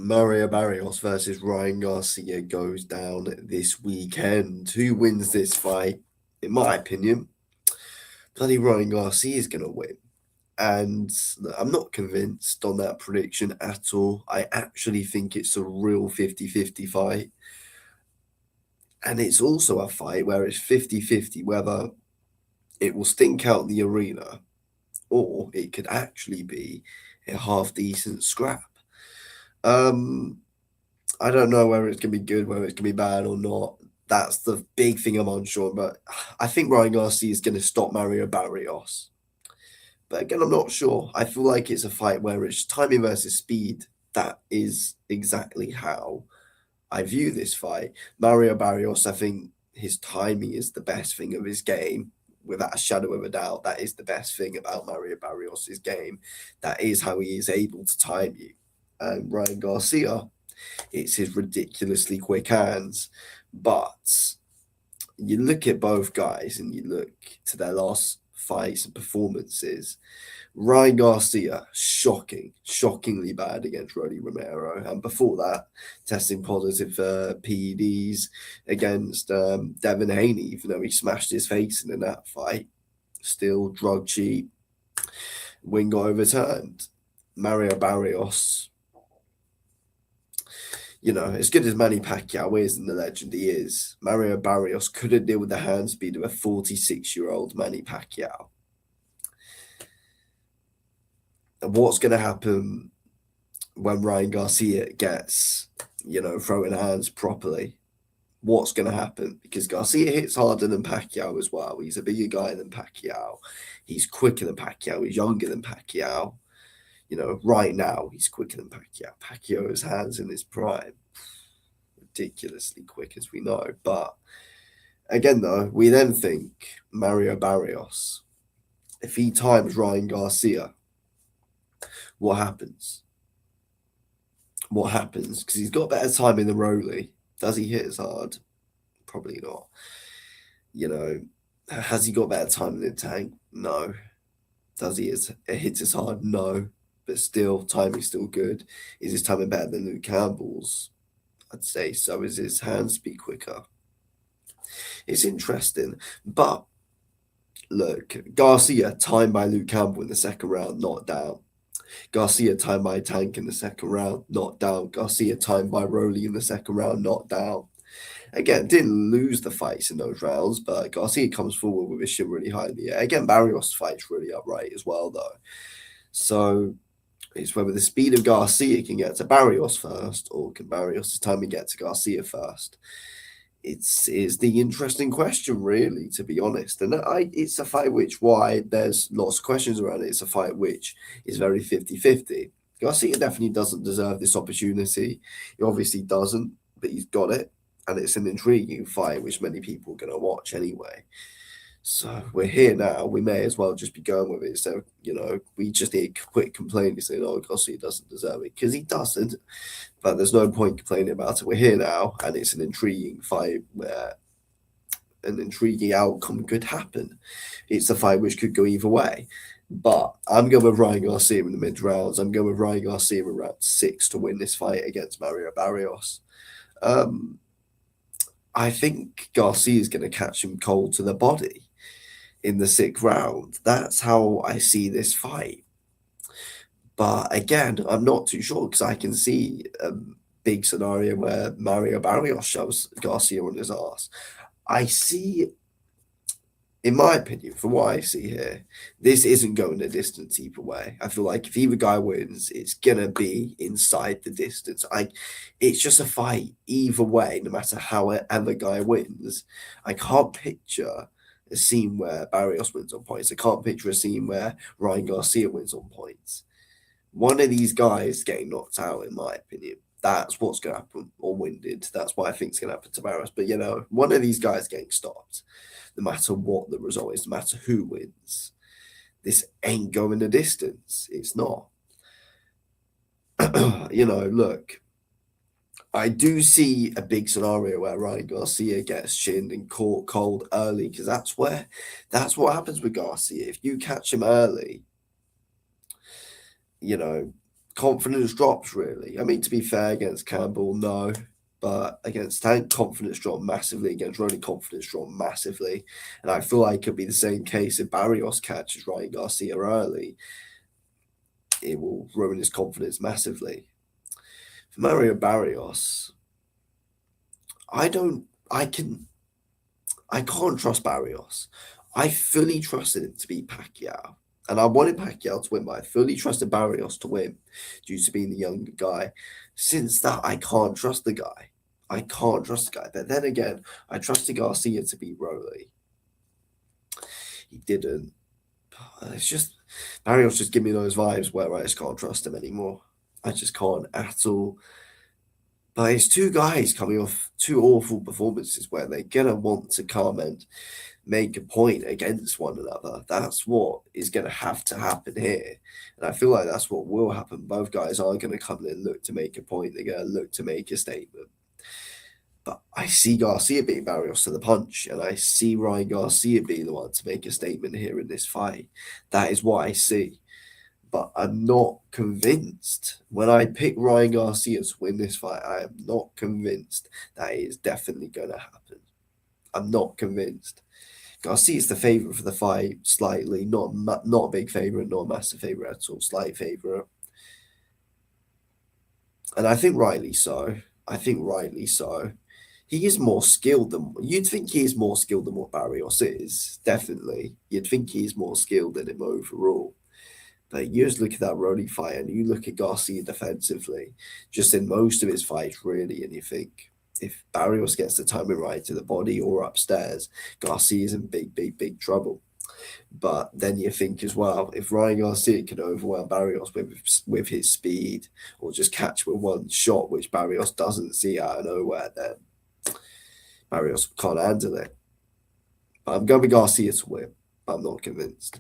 Mario Barrios versus Ryan Garcia goes down this weekend. Who wins this fight? In my opinion, bloody Ryan Garcia is going to win. And I'm not convinced on that prediction at all. I actually think it's a real 50-50 fight. And it's also a fight where it's 50-50 whether it will stink out the arena or it could actually be a half decent scrap. Um, I don't know whether it's going to be good, whether it's going to be bad or not. That's the big thing I'm unsure. But I think Ryan Garcia is going to stop Mario Barrios. But again, I'm not sure. I feel like it's a fight where it's timing versus speed. That is exactly how I view this fight. Mario Barrios, I think his timing is the best thing of his game. Without a shadow of a doubt, that is the best thing about Mario Barrios' game. That is how he is able to time you. And Ryan Garcia, it's his ridiculously quick hands. But you look at both guys and you look to their last fights and performances. Ryan Garcia, shockingly bad against Rolly Romero. And before that, testing positive for PEDs against Devin Haney, even though he smashed his face in that fight. Still drug cheat, win got overturned. Mario Barrios, as good as Manny Pacquiao is and the legend he is, Mario Barrios couldn't deal with the hand speed of a 46-year-old Manny Pacquiao. And what's going to happen when Ryan Garcia gets, throwing hands properly? What's going to happen? Because Garcia hits harder than Pacquiao as well. He's a bigger guy than Pacquiao. He's quicker than Pacquiao. He's younger than Pacquiao. Right now, he's quicker than Pacquiao. Pacquiao's hands in his prime. Ridiculously quick, as we know. But again, though, we then think Mario Barrios. If he times Ryan Garcia, what happens? What happens? Because he's got better timing than Rolly. Does he hit as hard? Probably not. Has he got better timing than Tank? No. Does he hit as hard? No. But still, timing's still good. Is his timing better than Luke Campbell's? I'd say so. Is his hand speed quicker? It's interesting. But look, Garcia timed by Luke Campbell in the second round, not down. Garcia timed by Tank in the second round, not down. Garcia timed by Rolly in the second round, not down. Again, didn't lose the fights in those rounds, but Garcia comes forward with his shin really high in the air. Again, Barrios fights really upright as well, though. So it's whether the speed of Garcia can get to Barrios first, or can Barrios' timing get to Garcia first. It's the interesting question, really, to be honest. And it's a fight why there's lots of questions around it. It's a fight which is very 50-50. Garcia definitely doesn't deserve this opportunity. He obviously doesn't, but he's got it. And it's an intriguing fight, which many people are going to watch anyway. So we're here now. We may as well just be going with it. So, we just need to quit complaining, saying, oh, Garcia doesn't deserve it. Because he doesn't. But there's no point complaining about it. We're here now, and it's an intriguing fight where an intriguing outcome could happen. It's a fight which could go either way. But I'm going with Ryan Garcia in the mid-rounds. I'm going with Ryan Garcia in round 6 to win this fight against Mario Barrios. I think Garcia is going to catch him cold to the body in the 6th round. That's how I see this fight. But again, I'm not too sure because I can see a big scenario where Mario Barrios shoves Garcia on his ass. I see, in my opinion, from what I see here, this isn't going the distance either way. I feel like if either guy wins, it's gonna be inside the distance. It's just a fight either way, no matter how the guy wins. I can't picture a scene where Barrios wins on points. I can't picture a scene where Ryan Garcia wins on points. One of these guys getting knocked out, in my opinion. That's what's going to happen, or winded. That's what I think is going to happen to Barrios. But, one of these guys getting stopped, no matter what the result is, no matter who wins. This ain't going the distance. It's not. Look, I do see a big scenario where Ryan Garcia gets chinned and caught cold early, because that's what happens with Garcia. If you catch him early, confidence drops, really. I mean, to be fair, against Campbell, no. But against Tank, confidence dropped massively. Against Ronnie, confidence dropped massively. And I feel like it could be the same case if Barrios catches Ryan Garcia early. It will ruin his confidence massively. For Mario Barrios, I can't trust Barrios. I fully trusted him to beat Pacquiao. And I wanted Pacquiao to win, but I fully trusted Barrios to win due to being the younger guy. Since that, I can't trust the guy. I can't trust the guy. But then again, I trusted Garcia to beat Rolly. He didn't. It's just Barrios just give me those vibes where I just can't trust him anymore. I just can't at all. But it's two guys coming off two awful performances where they're gonna want to come and make a point against one another. That's what is going to have to happen here. And I feel like that's what will happen. Both guys are going to come in and look to make a point. They're going to look to make a statement. But I see Garcia beating Barrios to the punch, and I see Ryan Garcia being the one to make a statement here in this fight. That is what I see. But I'm not convinced. When I pick Ryan Garcia to win this fight, I am not convinced that it is definitely going to happen. I'm not convinced. Garcia's the favourite for the fight, slightly, not a big favourite, not a massive favourite at all, slight favourite. And I think rightly so. He is more skilled than you'd think he is more skilled than what Barrios is, definitely. You'd think he is more skilled than him overall. But you just look at that Rolly fight and you look at Garcia defensively, just in most of his fights, really, and you think, if Barrios gets the timing right to the body or upstairs, Garcia's in big trouble. But then you think as well, if Ryan Garcia can overwhelm Barrios with his speed or just catch with one shot, which Barrios doesn't see out of nowhere, then Barrios can't handle it. But I'm going with Garcia to win, but I'm not convinced.